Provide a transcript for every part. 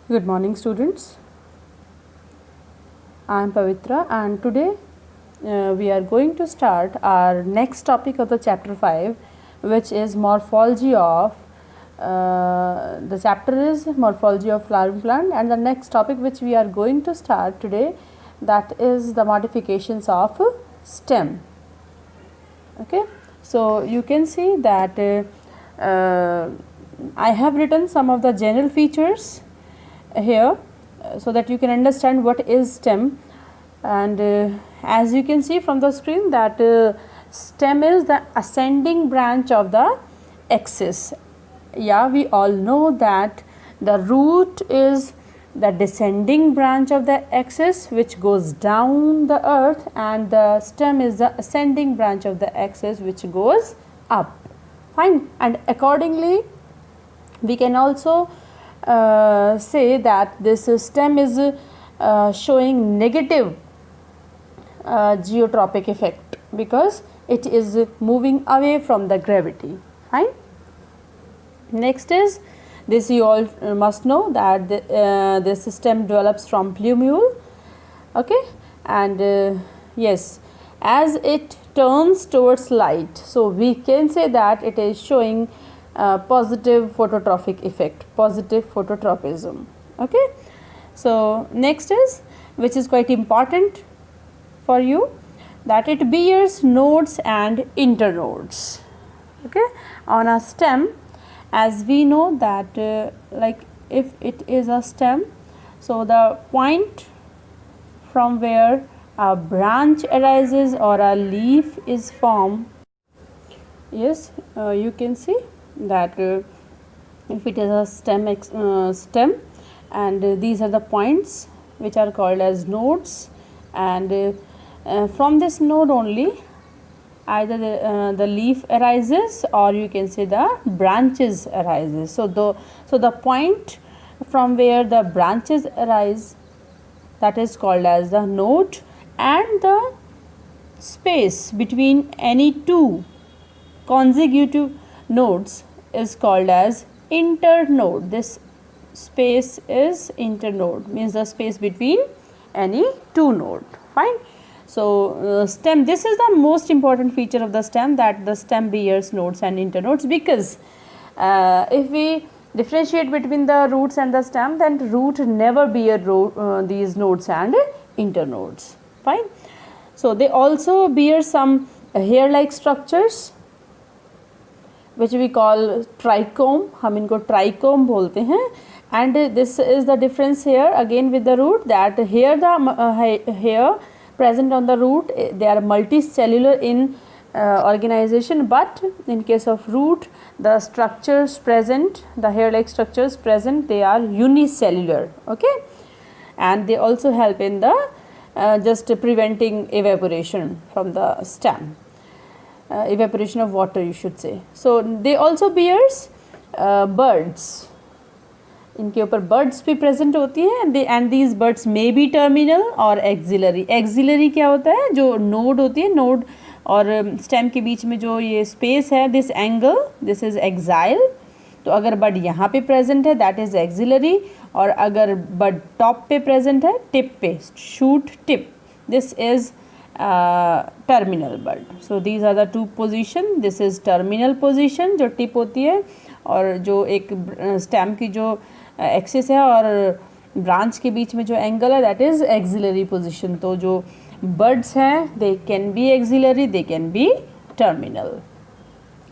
Good morning, students. I am Pavitra, and today we are going to start our next topic of the chapter 5, which is morphology of the chapter is morphology of flowering plant, and the next topic which we are going to start today, that is the modifications of stem. Okay, so you can see that I have written some of the general features here so that you can understand what is stem. And as you can see from the screen that stem is the ascending branch of the axis. Yeah, we all know that the root is the descending branch of the axis which goes down the earth, and the stem is the ascending branch of the axis which goes up. Fine. And accordingly we can also say that this stem is showing negative geotropic effect because it is moving away from the gravity. Fine. Next is this, you all must know that this stem develops from plumule. Okay, and yes, as it turns towards light, so we can say that it is showing positive phototrophic effect, positive phototropism. Okay, so next is, which is quite important for you, that it bears nodes and internodes. Okay, on a stem, as we know that like if it is a stem, so the point from where a branch arises or a leaf is formed, yes, you can see that if it is a stem, and these are the points which are called as nodes, and from this node only either the leaf arises or you can say the branches arises. So the point from where the branches arise, that is called as the node, and the space between any two consecutive nodes is called as internode. This space is internode, means the space between any two node. Fine. So stem, this is the most important feature of the stem, that the stem bears nodes and internodes, because if we differentiate between the roots and the stem, then root never bear these nodes and internodes. Fine. So they also bear some hair like structures which we call trichome, हम इनको trichome बोलते हैं. And this is the difference here again with the root, that here the hair present on the root, they are multicellular in organization, but in case of root, the structures present, the hair like structures present, they are unicellular. Okay, and they also help in the just preventing evaporation from the stem, evaporation of water, you should say. So they also bears birds, इनके ऊपर birds भी present होती हैं, and these birds may be terminal और axillary. Axillary क्या होता है, जो नोड होती है, नोड और स्टेम के बीच में जो ये स्पेस है, this angle, this is axil. तो अगर बर्ड यहाँ पे प्रेजेंट है, दैट इज एक्सिलरी, और अगर बर्ड टॉप पे प्रेजेंट है, टिप पे, shoot tip, this is terminal bud. So these are the two position. This is terminal position जो टिप होती है, और जो एक स्टेम की जो एक्सिस है और ब्रांच के बीच में जो एंगल है, दैट इज एक्सिलरी पोजीशन. तो जो बर्ड्स हैं, they can be axillary, they can be terminal.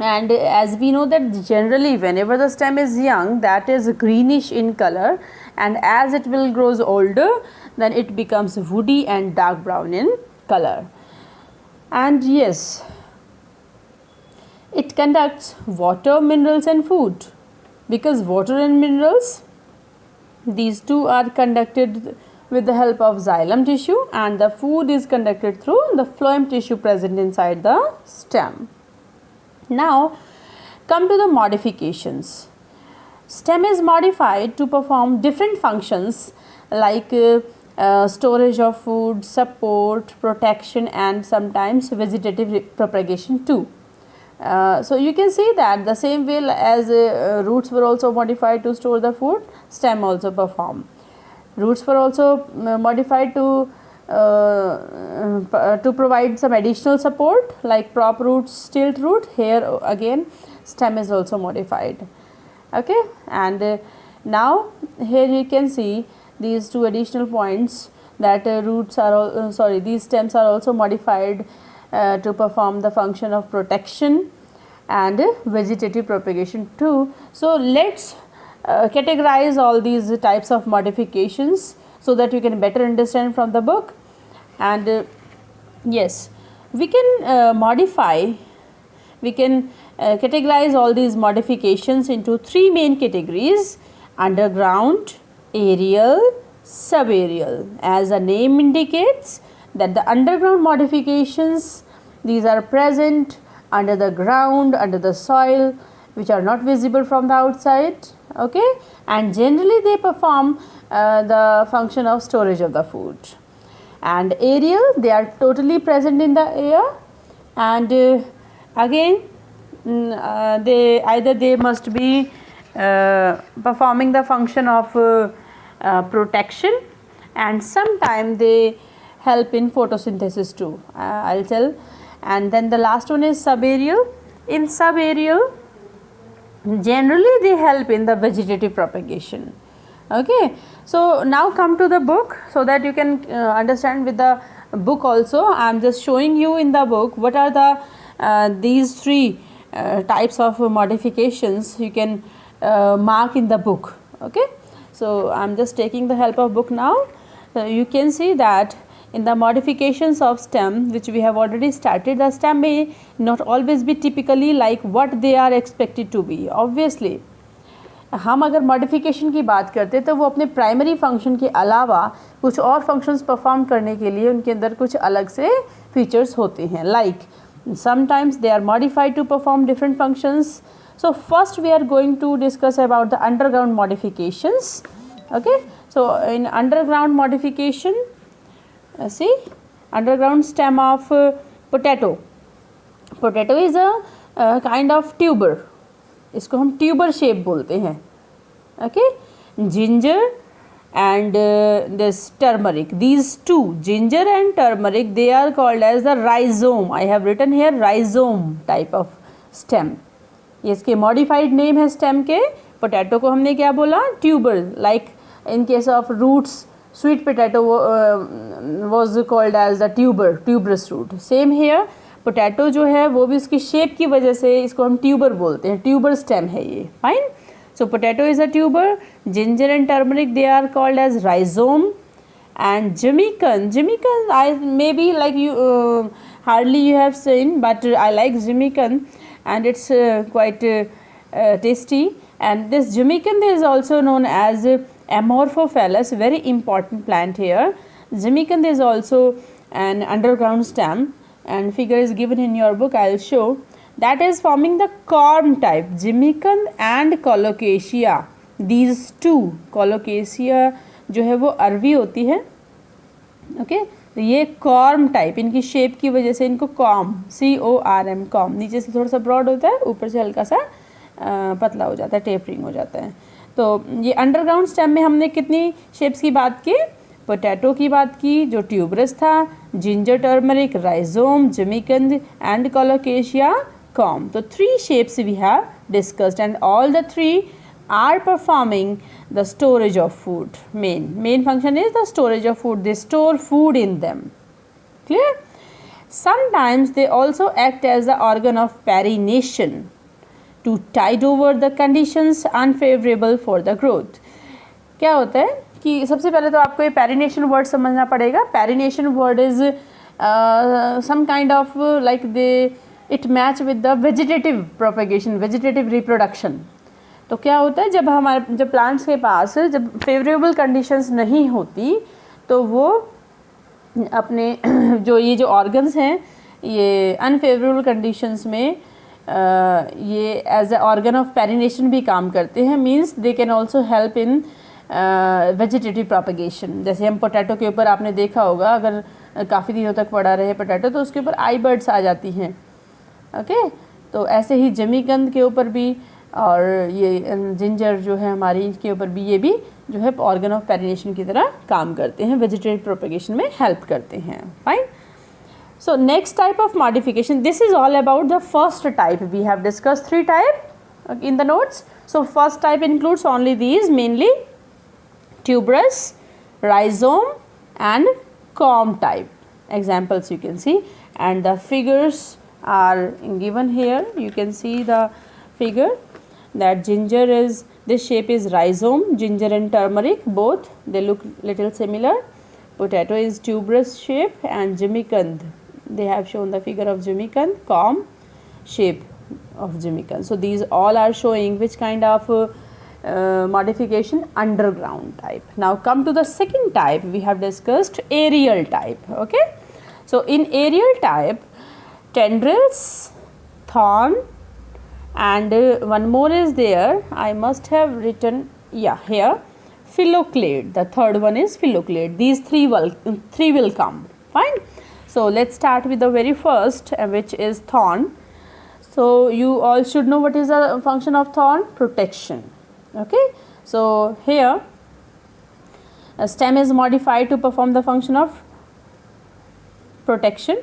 And as we know that generally whenever the stem is young, that is greenish in color, and as it will grows older, then it becomes woody and dark brown in color. And yes, it conducts water, minerals and food, because water and minerals, these two are conducted with the help of xylem tissue, and the food is conducted through the phloem tissue present inside the stem. Now come to the modifications. Stem is modified to perform different functions like storage of food, support, protection, and sometimes vegetative propagation too. So you can see that the same way as roots were also modified to store the food, stem also perform. Roots were also modified to provide some additional support like prop roots, stilt root. Here again stem is also modified. Okay, and now here you can see these two additional points that roots are these stems are also modified to perform the function of protection and vegetative propagation too. So let's categorize all these types of modifications so that you can better understand from the book. And yes, we can categorize all these modifications into three main categories: underground, aerial, subaerial. As the name indicates that the underground modifications, these are present under the ground, under the soil, which are not visible from the outside, okay, and generally they perform the function of storage of the food. And aerial, they are totally present in the air, and again they must be performing the function of protection, and sometimes they help in photosynthesis too. I'll tell. And then the last one is subaerial. In subaerial, generally they help in the vegetative propagation. Okay, so now come to the book so that you can understand with the book also. I am just showing you in the book what are the these three types of modifications you can mark in the book. Okay, so I am just taking the help of book now. You can see that in the modifications of stem, which we have already started, the stem may not always be typically like what they are expected to be. Obviously, हम अगर modification की बात करते हैं तो वो अपने primary function के अलावा कुछ और फंक्शंस परफॉर्म करने के लिए उनके अंदर कुछ अलग से फीचर्स होते हैं. Like sometimes they are modified to perform different functions. So first we are going to discuss about the underground modifications. Okay, so in underground modification, see, underground stem of potato. Potato is a kind of tuber. इसको हम tuber shape बोलते हैं. Okay, ginger and this turmeric, these two, ginger and turmeric, they are called as the rhizome. I have written here rhizome type of stem. ये इसके modified name है stem के. Potato को हमने क्या बोला? Tuber. Like in case of roots, sweet potato was called as the tuberous root. Same here, potato जो है वो भी उसकी शेप की वजह से इसको हम ट्यूबर बोलते हैं. ट्यूबर स्टेम है ये. Fine. So potato is a tuber. Ginger and turmeric, they are called as rhizome. And jimikan I may be like you hardly you have seen, but I like Jamaican and it's quite tasty. And this Jamaican is also known as Amorphophallus, very important plant here. Jamaican is also an underground stem, and figure is given in your book. I will show that is forming the corm type. Jamaican and Colocasia, these two, Colocasia जो है वो अरवी होती है. Okay, तो ये corm type, इनकी shape की वजह से इनको कॉम, CORM, कॉम, नीचे से थोड़ा सा ब्रॉड होता है, ऊपर से हल्का सा पतला हो जाता है, टेपरिंग हो जाता है. तो ये अंडरग्राउंड स्टेम में हमने कितनी शेप्स की बात की? पोटैटो की बात की जो ट्यूबरस था, ginger, turmeric, rhizome, jamikan and colocasia, corm. तो 3 shapes we have discussed, and all the 3 are performing the storage of food. Main function is the storage of food. They store food in them. Clear? Sometimes they also act as the organ of perennation to tide over the conditions unfavorable for the growth. क्या होता है कि सबसे पहले तो आपको ये perennation word समझना पड़ेगा. Perennation word is some kind of like it match with the vegetative propagation, vegetative reproduction. तो क्या होता है जब प्लांट्स के पास जब फेवरेबल कंडीशंस नहीं होती तो वो अपने जो ये जो ऑर्गन्स हैं ये अनफेवरेबल कंडीशंस में ये as a organ of perennation भी काम करते हैं. Means they can also help in vegetative propagation. जैसे हम पोटैटो के ऊपर आपने देखा होगा, अगर काफ़ी दिनों तक पड़ा रहे पोटैटो तो उसके ऊपर आई बर्ड्स आ जाती हैं. ओके, तो ऐसे ही जिमीकंद के ऊपर भी और ये जिंजर जो है हमारी, इसके ऊपर भी ये भी जो है ऑर्गन ऑफ पेरिनेशन की तरह काम करते हैं, वेजिटेटिव प्रोपेगेशन में हेल्प करते हैं. Fine. So next type of modification, this is all about the first type. We have discussed 3 types in the notes. So first type includes only these, mainly tuberous, rhizome and corm type. Examples you can see, and the figures are given here. You can see the figure that ginger is, this shape is rhizome, ginger and turmeric both they look little similar. Potato is tuberous shape, and jimmicand, they have shown the figure of jimmicand, corm shape of jimmicand. So these all are showing which kind of modification, underground type. Now come to the second type, we have discussed aerial type. Okay, so in aerial type, tendrils, thorn, and one more is there, I must have written, yeah, here, phylloclade. The third one is phylloclade. These three will come. Fine. So let's start with the very first, which is thorn. So you all should know what is the function of thorn? Protection. Okay. So here a stem is modified to perform the function of protection,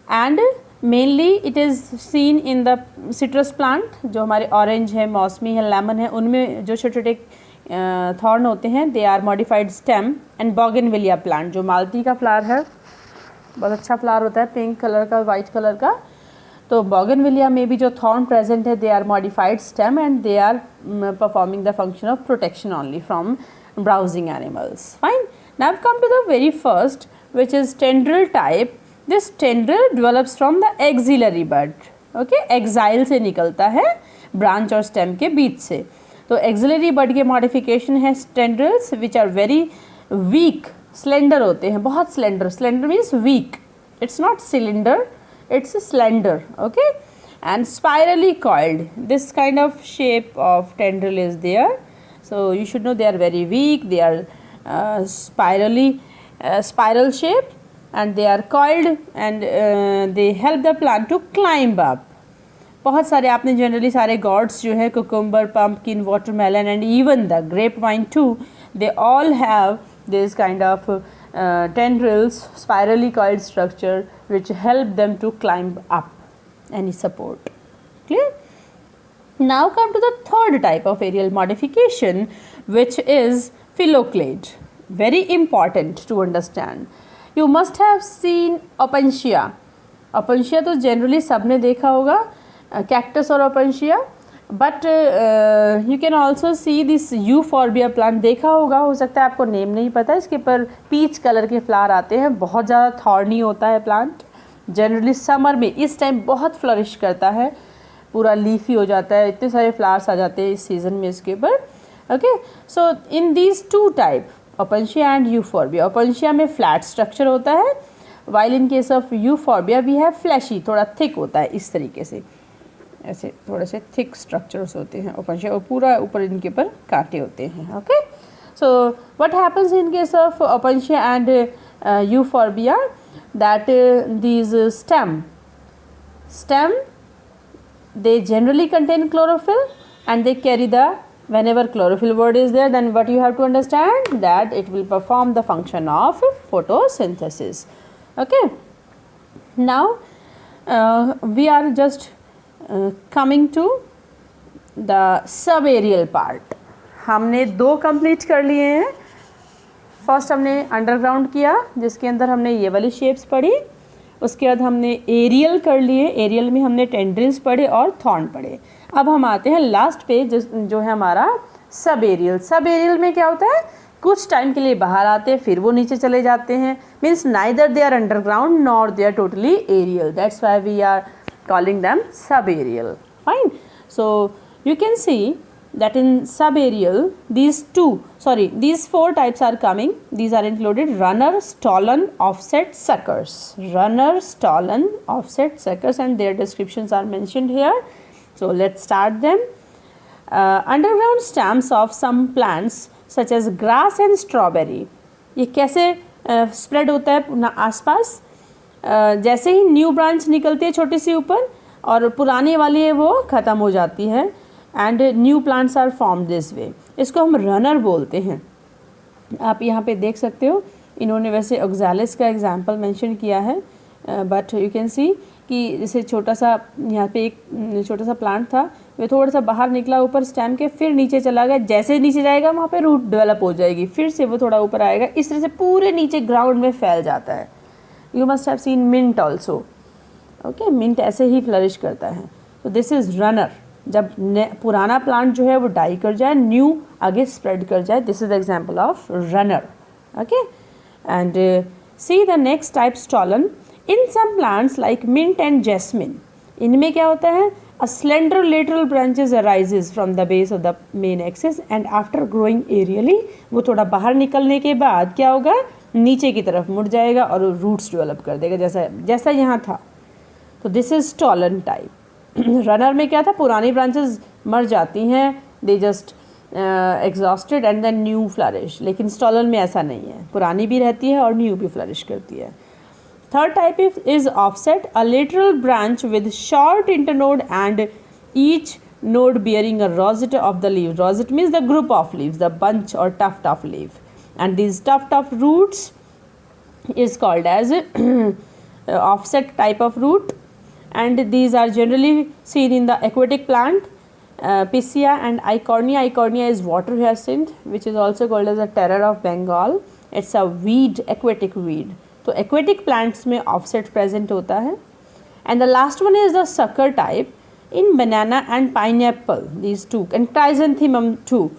and mainly it is seen in the citrus plant. जो हमारे orange है, मौसमी है, lemon है, उनमें जो छोटे छोटे थॉर्न होते हैं, they are modified stem. And bougainvillea plant, जो मालती का फ्लावर है, बहुत अच्छा फ्लावर होता है, पिंक कलर का, वाइट कलर का. तो बोगनविलिया में भी जो थॉर्न प्रेजेंट है, they are modified stem and they are performing the function of protection only from browsing animals. Fine. Now come to the very first, which is tendril type. This tendril develops from the axillary bud. Okay, axile से निकलता है branch और stem के बीच से. तो axillary bud के modification है tendrils, which are very weak, slender होते हैं, बहुत slender. Slender means weak. It's not cylinder, it's slender. Okay, and spirally coiled. This kind of shape of tendril is there. So you should know they are very weak. They are spiral shaped, and they are coiled, and they help the plant to climb up. बहुत सारे आपने generally सारे gourds जो है, cucumber, pumpkin, watermelon, and even the grapevine too, they all have this kind of tendrils, spirally coiled structure, which help them to climb up any support. Clear? Now come to the third type of aerial modification, which is phylloclade. Very important to understand. You must have seen opuntia. Opuntia तो generally सबने देखा होगा, cactus और opuntia. But you can also see this euphorbia plant. देखा होगा, हो सकता है आपको नेम नहीं पता. इसके ऊपर पीच कलर के फ्लावर आते हैं, बहुत ज़्यादा थॉर्नी होता है प्लांट. जनरली समर में इस टाइम बहुत फ्लरिश करता है, पूरा लीफी हो जाता है, इतने सारे फ्लावर्स आ जाते हैं इस सीज़न में इसके ऊपर. Okay, so in these two type, opuntia and euphorbia. Opuntia में फ्लैट स्ट्रक्चर होता है, while in case of euphorbia we have fleshy, थोड़ा थिक होता है इस तरीके से, ऐसे थोड़े से थिक स्ट्रक्चर्स होते हैं ओपनशिया, और पूरा ऊपर इनके ऊपर कांटे होते हैं. Okay, so what happens in case of Opuntia and euphorbia, that these stem they generally contain chlorophyll, and they carry the, whenever chlorophyll word is there, then what you have to understand, that it will perform the function of photosynthesis. Okay, now we are just coming to the subaerial part. हमने 2 complete कर लिए हैं. First हमने underground किया, जिसके अंदर हमने ये वाली शेप्स पढ़ी. उसके बाद हमने एरियल कर लिए, एरियल में हमने टेंड्रिल्स पढ़े और थॉर्न पढ़े. अब हम आते हैं लास्ट पे, जो है हमारा सब एरियल. सब एरियल में क्या होता है, कुछ टाइम के लिए बाहर आते हैं, फिर वो नीचे चले जाते हैं. Means neither they are underground nor they are totally aerial. That's why we are calling them sub aerial. Fine. So you can see that in subaerial these 4 types are coming. These are included: runner, stolon, offset, suckers. Runner, stolon, offset, suckers, and their descriptions are mentioned here. So let's start them. Underground stems of some plants such as grass and strawberry. ये कैसे spread होता है आसपास? जैसे ही new branch निकलती है छोटी सी ऊपर, और पुरानी वाली है वो ख़त्म हो जाती है and new plants are form this way. इसको हम रनर बोलते हैं। आप यहाँ पे देख सकते हो इन्होंने वैसे ऑक्सैलिस का एग्जाम्पल मेंशन किया है, बट यू कैन सी कि जैसे छोटा सा यहाँ पे एक छोटा सा प्लांट था, वो थोड़ा सा बाहर निकला ऊपर स्टेम के, फिर नीचे चला गया, जैसे नीचे जाएगा वहाँ पे रूट डेवलप हो जाएगी, फिर से वो थोड़ा ऊपर आएगा, इस तरह से पूरे नीचे ग्राउंड में फैल जाता है। You must have seen mint also, okay, mint ऐसे ही फ्लरिश करता है। तो दिस इज़ रनर, जब पुराना प्लांट जो है वो डाई कर जाए, न्यू आगे स्प्रेड कर जाए, this is the example of runner, okay. And see the next type stolon. In some plants like mint and jasmine, इनमें क्या होता है, a slender lateral branches arises from the base of the main axis and after growing aerially, वो थोड़ा बाहर निकलने के बाद क्या होगा, नीचे की तरफ मुड़ जाएगा और रूट्स डेवलप कर देगा जैसा यहाँ था। तो this is stolon type. Runner में क्या था, पुरानी ब्रांचेस मर जाती हैं, they just exhausted and then new flourish, लेकिन स्टॉलन में ऐसा नहीं है, पुरानी भी रहती है और न्यू भी फ्लरिश करती है। Third type is offset, a lateral branch with short internode and each node bearing a rosette of the leaf. Rosette means the group of leaves, the bunch or tuft of leaf, and these tuft of roots is called as offset type of root, and these are generally seen in the aquatic plant, Piscia and Eichhornia. Eichhornia is water hyacinth, which is also called as a terror of Bengal. It's a weed, aquatic weed. तो aquatic plants में offset present होता है. And the last one is the sucker type in banana and pineapple, these two, and chrysanthemum too.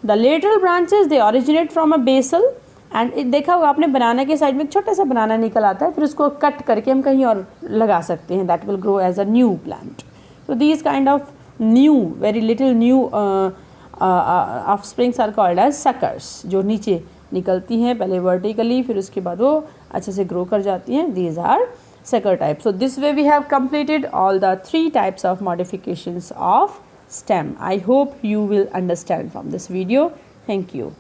The lateral branches, they originate from a basal, and देखा होगा आपने बनाना के side में एक छोटा सा बनाना निकल आता है, फिर उसको कट करके हम कहीं और लगा सकते हैं, that will grow as a new plant. So these kind of new, very little new offsprings are called as suckers, जो नीचे निकलती हैं पहले vertically, फिर उसके बाद वो अच्छे से grow कर जाती हैं. These are sucker type. So this way we have completed all the 3 types of modifications of stem. I hope you will understand from this video. Thank you.